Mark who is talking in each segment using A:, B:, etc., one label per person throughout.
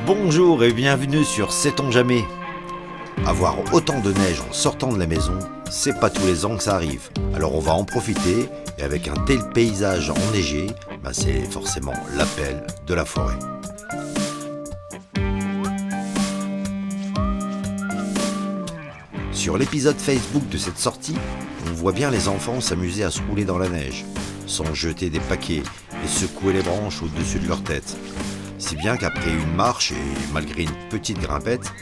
A: Bonjour et bienvenue sur Sait-on jamais. Avoir autant de neige en sortant de la maison, c'est pas tous les ans que ça arrive. Alors on va en profiter et avec un tel paysage enneigé, c'est forcément l'appel de la forêt. Sur l'épisode Facebook de cette sortie, on voit bien les enfants s'amuser à se rouler dans la neige, sans jeter des paquets et secouer les branches au-dessus de leur tête. Si bien qu'après une marche et malgré une petite grimpette,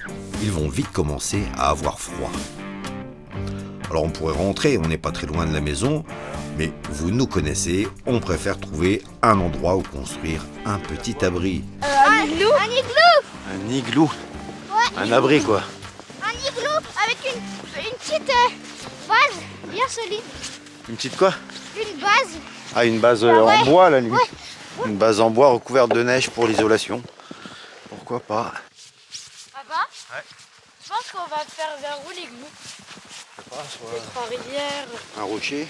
A: ils vont vite commencer à avoir froid. Alors on pourrait rentrer, on n'est pas très loin de la maison, mais vous nous connaissez, on préfère trouver un endroit où construire un petit abri.
B: Un igloo.
A: Un igloo.
B: Ouais.
A: Un abri quoi.
B: Un igloo avec une petite base bien solide.
A: Une petite quoi?
B: Une base.
A: Ah, une base
B: ouais.
A: en bois là limite.
B: Ouais.
A: Une base en bois recouverte de neige pour l'isolation. Pourquoi pas?
B: Papa?
A: Ouais.
B: Je pense qu'on va faire vers où l'igloo?
A: Je sais pas, soit
B: Les trois rivières.
A: un rocher.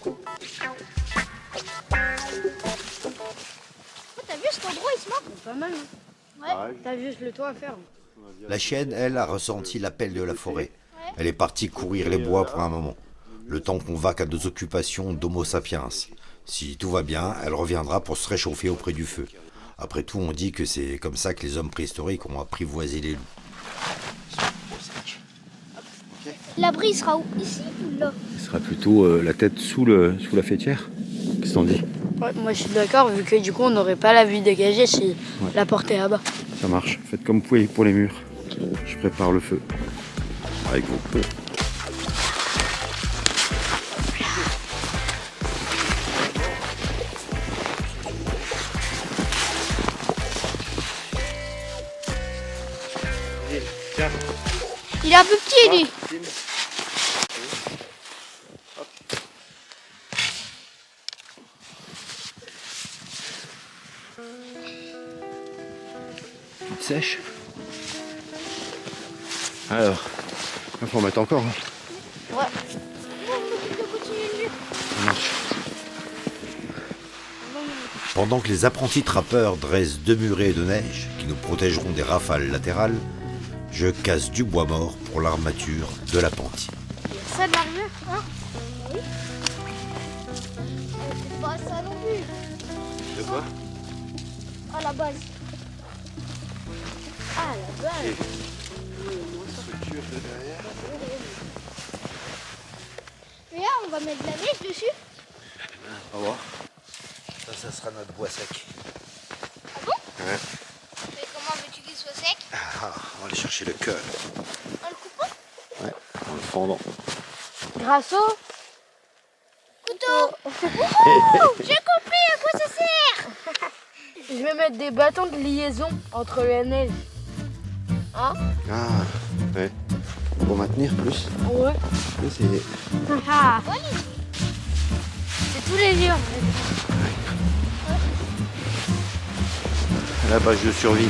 B: Oh, t'as vu cet endroit, il se marque pas mal. Hein. Ouais.
A: Ouais.
B: T'as juste le toit à faire.
A: La chienne, elle, a ressenti l'appel de la forêt. Elle est partie courir les bois pour un moment. Le temps qu'on vaque à nos occupations d'Homo sapiens. Si tout va bien, elle reviendra pour se réchauffer auprès du feu. Après tout, on dit que c'est comme ça que les hommes préhistoriques ont apprivoisé les loups.
B: L'abri sera où? Ici ou là?
C: Il sera plutôt la tête sous la fêtière. Qu'est-ce que t'en dis?
B: Ouais, moi je suis d'accord, vu que du coup on n'aurait pas la vue dégagée si la porte est là-bas.
C: Ça marche. Faites comme vous pouvez pour les murs. Je prépare le feu. Avec vos pots.
B: Il est un peu petit lui.
C: Toute sèche. Alors, il faut en mettre encore. Hein.
B: Ouais. On va continuer le mur.
C: Ça marche.
A: Pendant que les apprentis trappeurs dressent deux murets de neige qui nous protégeront des rafales latérales, je casse du bois mort pour l'armature de l'appentis.
B: Ça de l'armure, hein? Oui. C'est pas ça non plus.
C: De quoi?
B: À la base. Ah, la base.
C: Structure de derrière.
B: Et là, on va mettre de la neige dessus.
C: On va voir.
A: Ça sera notre bois sec.
B: Ah bon?
A: Ouais.
B: Mais comment veux-tu qu'il soit sec?
A: Ah, on va aller chercher le cœur.
B: En le coupant?
C: Ouais, en le fendant.
B: Grâce au couteau. Wouhou! J'ai compris à quoi ça sert. Je vais mettre des bâtons de liaison entre la neige. Hein?
C: Ah, ouais. Pour maintenir plus.
B: Ouais.
C: Là, c'est...
B: Ah. C'est tous les jours.
A: La bâche de survie,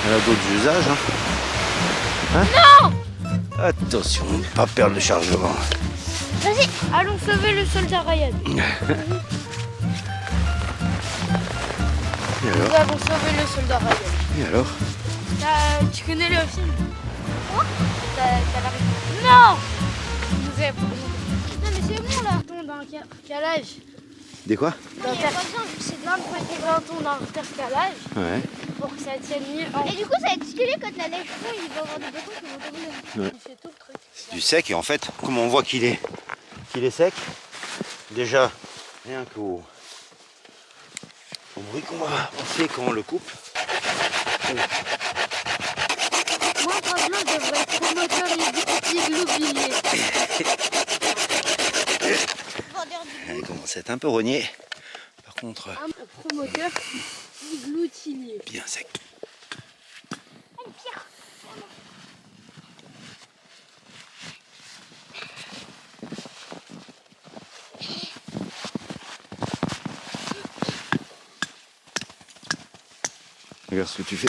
A: elle a d'autres usages.
B: Non!
A: Attention, ne pas perdre le chargement.
B: Vas-y, allons sauver le soldat Ryan.
C: Et
B: Nous
C: alors?
B: avons sauvé le soldat Ryan.
C: Et alors?
B: Tu connais le film? Quoi? T'as la réponse. Non! Nous avons... Non mais c'est bon là. Dans un calage.
C: Des quoi?
B: Il n'y a pas besoin, c'est plein de petits bâtons d'intercalage
C: Ouais.
B: pour que ça tienne mieux. Et du coup ça va être stylé quand la neige fond, il va y avoir des bâtons qui vont tomber.
C: Ouais.
B: C'est tout le truc.
A: C'est du sec et en fait, comme on voit qu'il est sec, déjà, rien qu'au bruit qu'on va faire quand on le coupe.
B: Moi Pablo devrait être promoteur immobilier.
A: Il commence à être un peu rogné. Par contre,
B: Un promoteur igloutinier.
A: bien sec.
B: Une pierre.
C: Regarde ce que tu fais.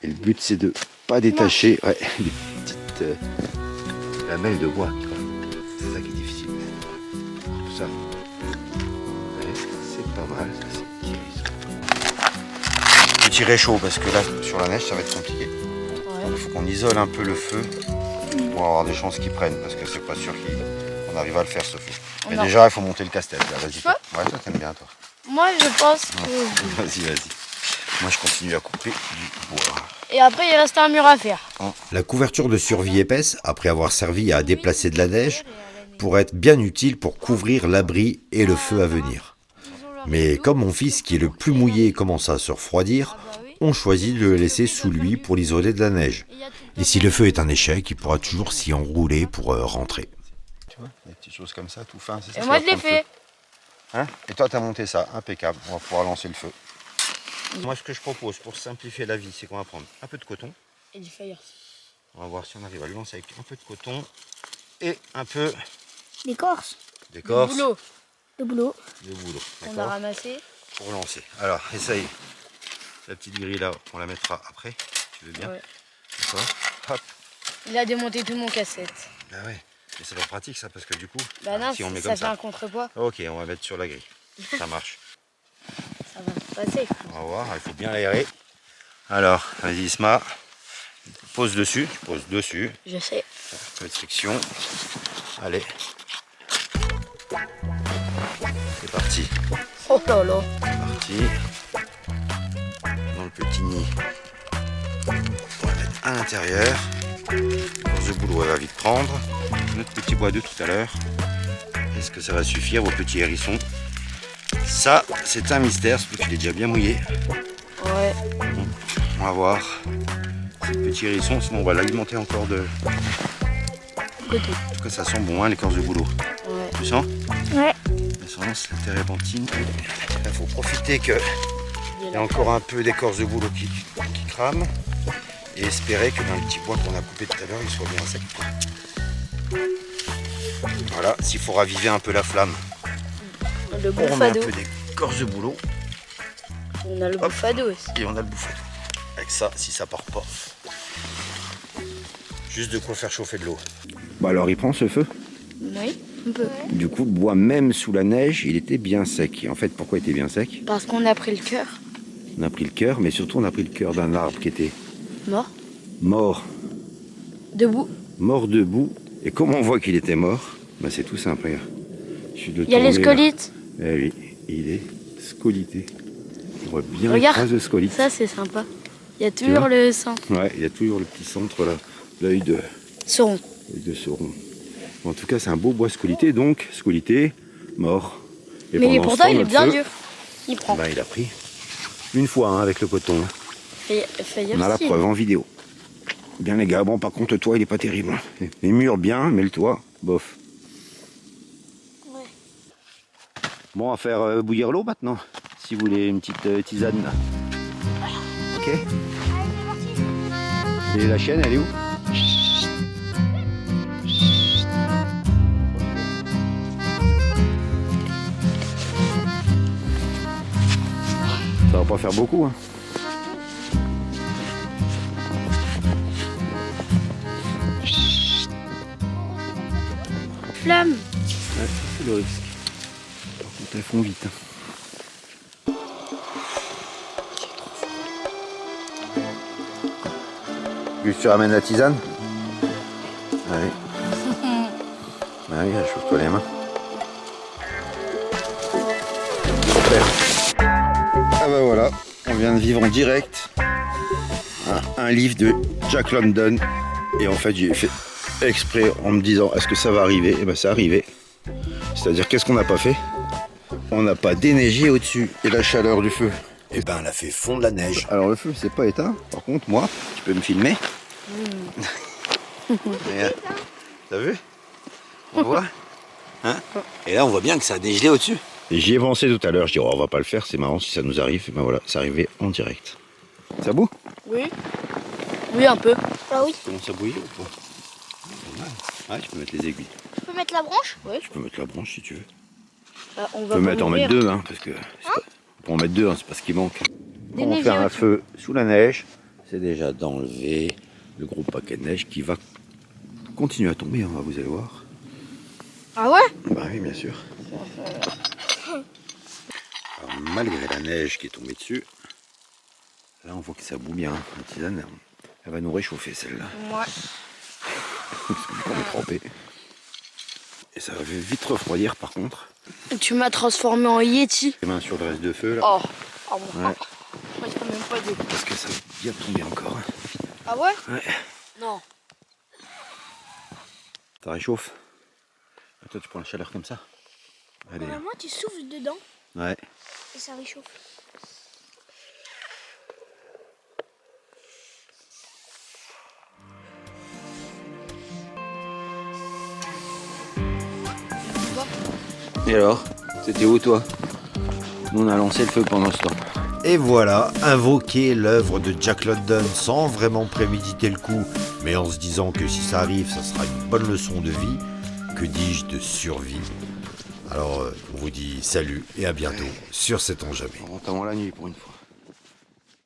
C: Et le but c'est de pas détacher des petites lamelles de bois. Tu vois. C'est ça qui est difficile. Tout ça.
A: Pas mal, ça c'est petit hérisson. Petit réchaud parce que là sur la neige ça va être compliqué. Il faut qu'on isole un peu le feu pour avoir des chances qu'il prenne parce que c'est pas sûr qu'on arrive à le faire ce feu. Mais
B: Non.
A: déjà il faut monter le casse-tête là, vas-y.
B: Tu peux
A: Ouais, toi t'aimes bien toi.
B: Moi, je pense que...
A: Vas-y. Moi je continue à couper du bois.
B: Et après, il reste un mur à faire.
A: La couverture de survie épaisse, après avoir servi à déplacer de la neige, pourrait être bien utile pour couvrir l'abri et le feu à venir. Mais comme mon fils, qui est le plus mouillé, commence à se refroidir, on choisit de le laisser sous lui pour l'isoler de la neige. Et si le feu est un échec, il pourra toujours s'y enrouler pour rentrer. Tu vois, des petites choses comme ça, tout fin. C'est ça
B: Et
A: qui
B: moi,
A: va
B: je l'ai
A: prendre le
B: fait.
A: feu. Hein? Et toi, tu as monté ça, impeccable. On va pouvoir lancer le feu. Moi, ce que je propose pour simplifier la vie, c'est qu'on va prendre un peu de coton.
B: Et du fire.
A: On va voir si on arrive à le lancer avec un peu de coton et un peu
D: L'écorce.
A: d'écorce.
B: Boulot.
D: Le boulot.
A: De boulot.
B: On a
A: D'accord.
B: ramassé.
A: Pour lancer. Alors, essaye. La petite grille là, on la mettra après. Tu veux bien?
B: Ouais.
A: D'accord. Hop.
B: Il a démonté tout mon cassette.
A: Bah ouais. Mais c'est pas pratique ça parce que du coup,
B: Bah non,
A: si on met
B: ça
A: comme
B: fait un
A: ça.
B: contrepoids.
A: Ok, on va mettre sur la grille. Ça marche.
B: Ça va passer.
A: On va voir, il faut bien l'aérer. Alors, vas-y Isma. Pose dessus, tu poses dessus.
B: Je sais.
A: Un peu de friction. Allez. C'est parti.
B: Oh là là.
A: Parti. Dans le petit nid. On va mettre à l'intérieur. Force de boulot, elle va vite prendre. Notre petit bois de tout à l'heure. Est-ce que ça va suffire, vos petits hérissons? Ça, c'est un mystère, surtout qu'il est déjà bien mouillé.
B: Ouais.
A: On va voir. C'est le petit hérisson, sinon on va l'alimenter encore de...
B: Côté.
A: En tout cas, ça sent bon, hein, l'écorce de boulot.
B: Ouais.
A: Tu sens?
D: Ouais.
A: L'essence, la térébenthine. Il faut profiter qu'il y a encore un peu d'écorce de boulot qui crame. Et espérer que dans le petit bois qu'on a coupé tout à l'heure, il soit bien sec. Voilà, s'il faut raviver un peu la flamme,
B: Le
A: on remet un
B: bouffado.
A: peu d'écorce de boulot
B: On a le bouffado aussi.
A: et on a le bouffado. Avec ça, si ça part pas, juste de quoi faire chauffer de l'eau. Bon alors il prend ce feu.
B: Oui, un peu.
A: Du coup, le bois, même sous la neige, il était bien sec. Et en fait, pourquoi il était bien sec?
B: Parce qu'on a pris le cœur.
A: On a pris le cœur, mais surtout on a pris le cœur d'un arbre qui était
B: Mort.
A: mort,
B: Debout.
A: mort debout. Et comme on voit qu'il était mort, bah c'est tout simple, regarde.
B: Il y a les scolites.
A: Eh oui, il est scolité. On voit bien les
B: Regarde,
A: traces de scolite.
B: Ça, c'est sympa. Il y a toujours
A: vois
B: le sang.
A: Ouais, il y a toujours le petit centre là, l'œil de
B: Sauron.
A: Sauron. Bon, en tout cas, c'est un beau bois scolité, donc scolité, mort. Et
B: Mais
A: pendant ce
B: pourtant,
A: temps,
B: il est
A: notre
B: bien
A: feu,
B: dur. Il prend.
A: bah, il a pris une fois hein, avec le coton.
B: Fais
A: On a la
B: aussi.
A: preuve en vidéo. Bien les gars, bon par contre le toit il est pas terrible. Les murs bien, mais le toit, bof.
D: Ouais.
A: Bon, on va faire bouillir l'eau maintenant, si vous voulez une petite tisane. Ok. Et la chienne, elle est où? Ça va pas faire beaucoup, hein.
B: Flamme.
A: Ouais, c'est le risque. Par contre, elles font vite. Juste tu ramènes la tisane? Allez. Allez, chauffe-toi les mains. Super. Ah bah voilà, on vient de vivre en direct un livre de Jack London. Et en fait, j'ai fait exprès en me disant est-ce que ça va arriver? Et ben c'est arrivé. C'est-à-dire qu'est-ce qu'on n'a pas fait? On n'a pas déneigé au-dessus. Et la chaleur du feu, et ben elle a fait fondre la neige. Alors le feu c'est pas éteint. Par contre moi, tu peux me filmer? Regarde. T'as vu? On voit? Hein? Et là on voit bien que ça a dégelé au-dessus. Et j'y ai pensé tout à l'heure, je dis oh, on va pas le faire, c'est marrant si ça nous arrive. Et ben voilà, c'est arrivé en direct. Ça bout?
B: Oui. Oui, un peu.
D: Ah oui.
A: Comment ça bouillit ou pas? Ah, je peux mettre les aiguilles.
D: Tu peux mettre la branche?
A: Je peux mettre la branche si tu veux.
B: Bah, on
A: On
B: va
A: peut
B: pas
A: mettre, en
B: l'ouvrir.
A: mettre deux, hein, parce que on peut en mettre deux, hein, c'est pas ce qui manque. On va
B: Déneiger
A: faire un
B: au-dessus.
A: feu sous la neige. C'est déjà d'enlever le gros paquet de neige qui va continuer à tomber, hein, vous allez voir.
B: Ah ouais?
A: Bah oui, bien sûr. Alors malgré la neige qui est tombée dessus.
C: Là, on voit que ça bout bien. La tisane, elle va nous réchauffer celle-là.
B: Ouais.
C: Parce que on est trempé. Et ça va vite refroidir par contre.
B: Tu m'as transformé en Yeti.
C: Les mains sur le reste de feu là.
B: Oh, oh mon
C: Ouais.
B: Moi, je peux même pas dire.
C: Parce que ça va bien tomber encore.
B: Ah ouais?
C: Ouais.
B: Non.
C: Ça réchauffe. Et toi, tu prends la chaleur comme ça. Allez.
D: Normalement, tu souffles dedans
C: Ouais.
D: et ça réchauffe.
C: Et alors, c'était où toi? Nous on a lancé le feu pendant ce temps.
A: Et voilà, invoquer l'œuvre de Jack London sans vraiment préméditer le coup, mais en se disant que si ça arrive, ça sera une bonne leçon de vie, que dis-je, de survie. Alors, on vous dit salut et à bientôt sur C'est On Jamais.
C: On rentre avant la nuit pour une fois.